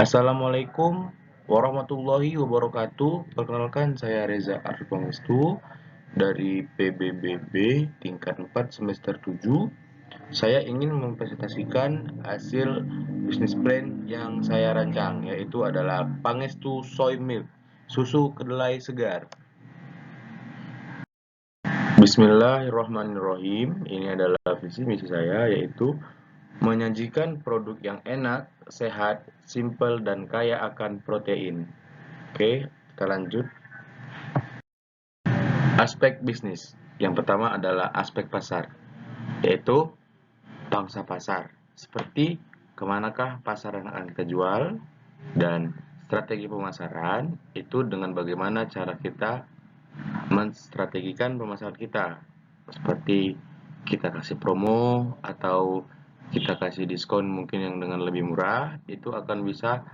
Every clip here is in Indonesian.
Assalamualaikum warahmatullahi wabarakatuh. Perkenalkan, saya Reza Arif Pangestu dari PBBB tingkat 4 semester 7. Saya ingin mempresentasikan hasil bisnis plan yang saya rancang, yaitu adalah Pangestu Soy Milk, susu kedelai segar. Bismillahirrahmanirrahim. Ini adalah visi misi saya, yaitu menyajikan produk yang enak, sehat, simpel, dan kaya akan protein. Oke, kita lanjut. Aspek bisnis. Yang pertama adalah aspek pasar, yaitu pangsa pasar. Seperti kemanakah pasar yang akan kita jual, dan strategi pemasaran itu dengan bagaimana cara kita menstrategikan pemasaran kita. Seperti kita kasih promo atau kita kasih diskon mungkin yang dengan lebih murah, itu akan bisa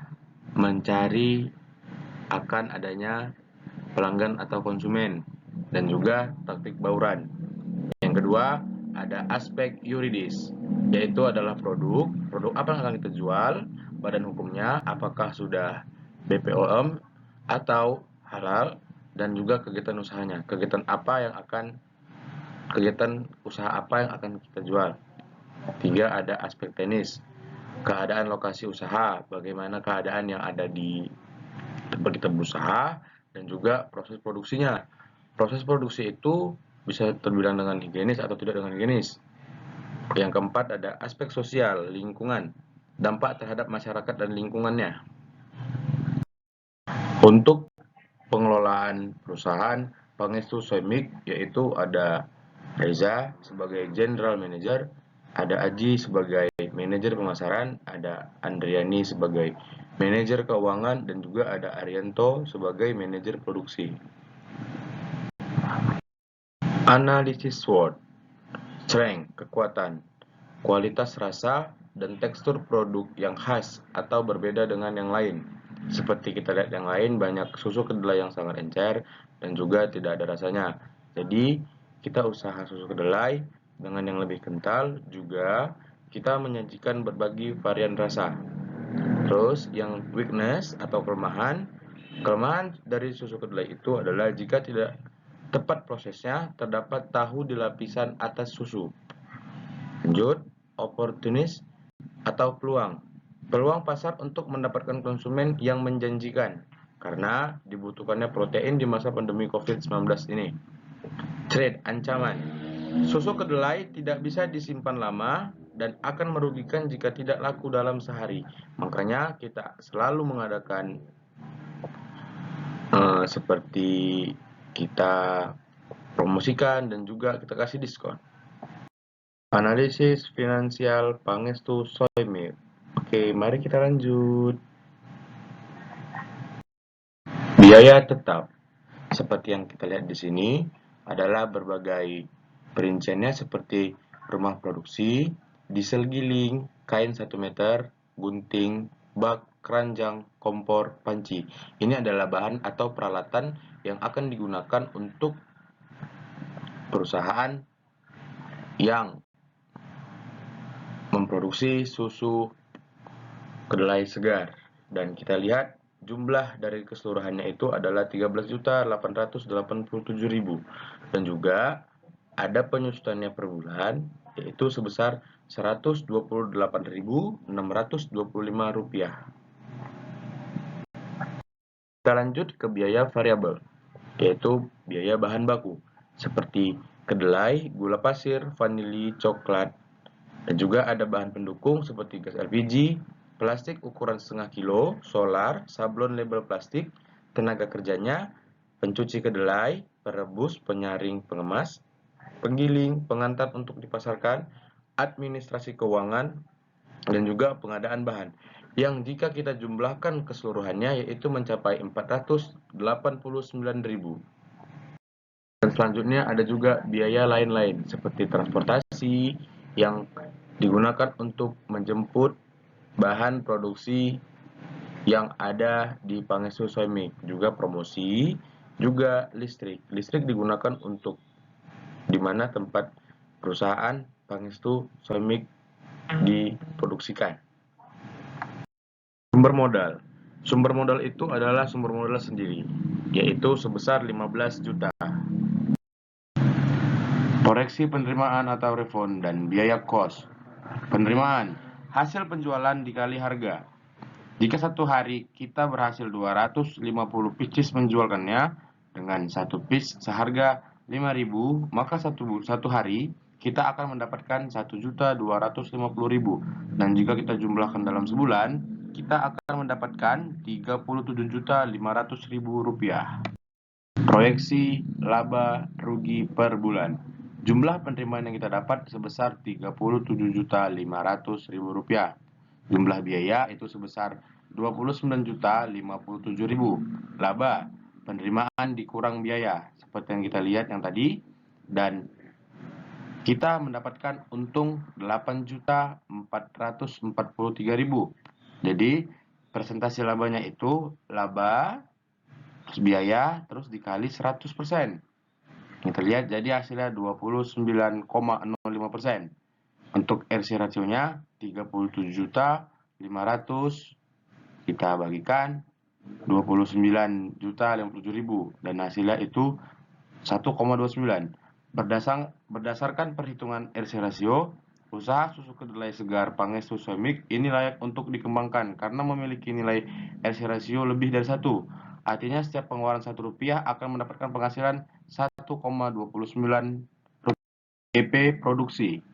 mencari akan adanya pelanggan atau konsumen, dan juga taktik bauran. Yang kedua, ada aspek yuridis, yaitu adalah produk apa yang akan kita jual, badan hukumnya apakah sudah BPOM atau halal, dan juga kegiatan usahanya, kegiatan usaha apa yang akan kita jual. Tiga, ada aspek teknis, keadaan lokasi usaha, bagaimana keadaan yang ada di tempat kita berusaha, dan juga proses produksinya. Proses produksi itu bisa terbilang dengan higienis atau tidak dengan higienis. Yang keempat, ada aspek sosial, lingkungan, dampak terhadap masyarakat dan lingkungannya. Untuk pengelolaan perusahaan Pangestu Soy Milk, yaitu ada Reza sebagai General Manager, ada Aji sebagai Manajer Pemasaran, ada Andriani sebagai Manajer Keuangan, dan juga ada Arianto sebagai Manajer Produksi. Analisis SWOT, strength, kekuatan, kualitas rasa, dan tekstur produk yang khas atau berbeda dengan yang lain. Seperti kita lihat yang lain, banyak susu kedelai yang sangat encer dan juga tidak ada rasanya. Jadi kita usaha susu kedelai dengan yang lebih kental, juga kita menyajikan berbagai varian rasa. Terus yang weakness atau kelemahan dari susu kedelai itu adalah jika tidak tepat prosesnya, terdapat tahu di lapisan atas susu. Lanjut, opportunis atau peluang. Peluang pasar untuk mendapatkan konsumen yang menjanjikan, karena dibutuhkannya protein di masa pandemi COVID-19 ini. Threat, ancaman. Susu kedelai tidak bisa disimpan lama dan akan merugikan jika tidak laku dalam sehari. Makanya kita selalu mengadakan seperti kita promosikan dan juga kita kasih diskon. Analisis finansial Pangestu Soy Milk. Oke, mari kita lanjut. Biaya tetap, seperti yang kita lihat di sini, adalah berbagai perinciannya seperti rumah produksi, diesel giling, kain 1 meter, gunting, bak, keranjang, kompor, panci. Ini adalah bahan atau peralatan yang akan digunakan untuk perusahaan yang memproduksi susu kedelai segar. Dan kita lihat jumlah dari keseluruhannya itu adalah 13.887.000, dan juga ada penyusutannya per bulan yaitu sebesar Rp128.625. Kita lanjut ke biaya variabel, yaitu biaya bahan baku seperti kedelai, gula pasir, vanili, coklat, dan juga ada bahan pendukung seperti gas LPG, plastik ukuran setengah kilo, solar, sablon label plastik, tenaga kerjanya, pencuci kedelai, perebus, penyaring, pengemas, penggiling, pengantar untuk dipasarkan, administrasi keuangan, dan juga pengadaan bahan, yang jika kita jumlahkan keseluruhannya yaitu mencapai 489.000. Dan selanjutnya ada juga biaya lain-lain seperti transportasi yang digunakan untuk menjemput bahan produksi yang ada di Pangestu Soy Milk, juga promosi, juga listrik. Listrik digunakan untuk di mana tempat perusahaan Pangestu Soy Milk diproduksikan. Sumber modal. Sumber modal itu adalah sumber modal sendiri, yaitu sebesar 15 juta. Koreksi penerimaan atau refund dan biaya kos. Penerimaan, hasil penjualan dikali harga. Jika satu hari kita berhasil 250 pieces menjualkannya dengan satu piece seharga 5.000, maka satu hari kita akan mendapatkan 1.250.000. Dan jika kita jumlahkan dalam sebulan, kita akan mendapatkan 37.500.000 rupiah. Proyeksi laba rugi per bulan. Jumlah penerimaan yang kita dapat sebesar 37.500.000 rupiah. Jumlah biaya itu sebesar 29.057.000. Laba, penerimaan dikurang biaya, seperti yang kita lihat yang tadi, dan kita mendapatkan untung 8.443.000. Jadi presentasi labanya itu laba terus biaya terus dikali 100%. Kita lihat jadi hasilnya 29,05%. Untuk RC rasionya 37.500 kita bagikan 29.057.000 dan hasilnya itu 1,29. Berdasarkan perhitungan RC rasio, usaha susu kedelai segar Pangestu Soymik ini layak untuk dikembangkan karena memiliki nilai RC rasio lebih dari 1. Artinya setiap pengeluaran Rp1 akan mendapatkan penghasilan 1,29 EP produksi.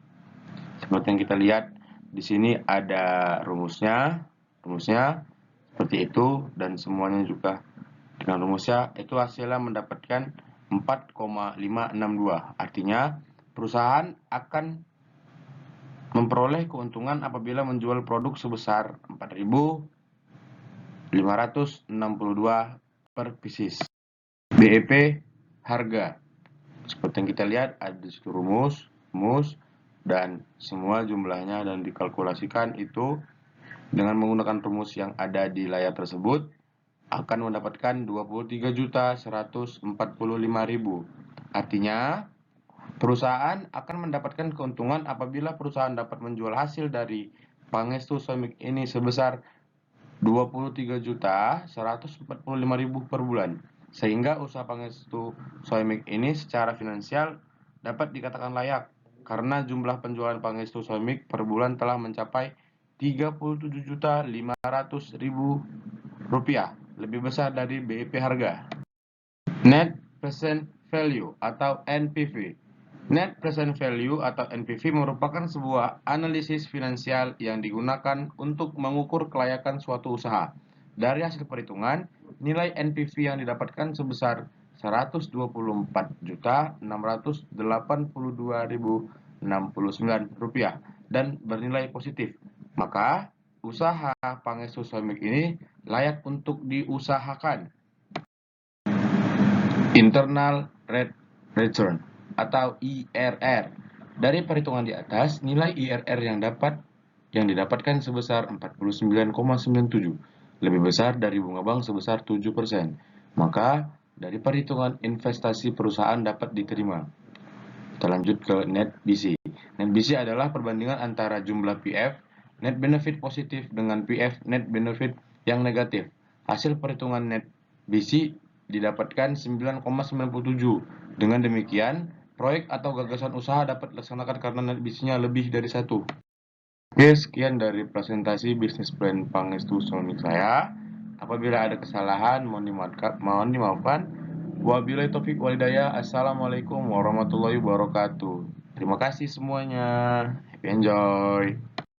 Seperti yang kita lihat di sini ada rumusnya seperti itu, dan semuanya juga dengan rumusnya itu hasilnya mendapatkan 4,562. Artinya perusahaan akan memperoleh keuntungan apabila menjual produk sebesar 4.562 per pieces. BEP harga. Seperti yang kita lihat ada di situ rumus dan semua jumlahnya dan dikalkulasikan itu dengan menggunakan rumus yang ada di layar tersebut akan mendapatkan 23.145.000. Artinya perusahaan akan mendapatkan keuntungan apabila perusahaan dapat menjual hasil dari Pangestu Soymik ini sebesar 23.145.000 per bulan, sehingga usaha Pangestu Soymik ini secara finansial dapat dikatakan layak karena jumlah penjualan Pangestu Soymik per bulan telah mencapai 37.500.000 rupiah, lebih besar dari BEP harga. Net Present Value atau NPV. Net Present Value atau NPV merupakan sebuah analisis finansial yang digunakan untuk mengukur kelayakan suatu usaha. Dari hasil perhitungan, nilai NPV yang didapatkan sebesar Rp124.682.069 dan bernilai positif. Maka, usaha Pangestu Soymik ini layak untuk diusahakan. Internal Rate Return atau IRR. Dari perhitungan di atas, nilai IRR yang didapatkan sebesar 49,97, lebih besar dari bunga bank sebesar 7%. Maka, dari perhitungan investasi perusahaan dapat diterima. Kita lanjut ke Net BC. Net BC adalah perbandingan antara jumlah PF Net Benefit positif dengan PF Net Benefit yang negatif. Hasil perhitungan Net BC didapatkan 9,97. Dengan demikian, proyek atau gagasan usaha dapat dilaksanakan karena net BC-nya lebih dari 1. Oke, sekian dari presentasi bisnis plan Pangestu Soymik saya. Apabila ada kesalahan, mohon dimaafkan. Wabillahi taufik walhidayah. Assalamualaikum warahmatullahi wabarakatuh. Terima kasih semuanya. Happy enjoy.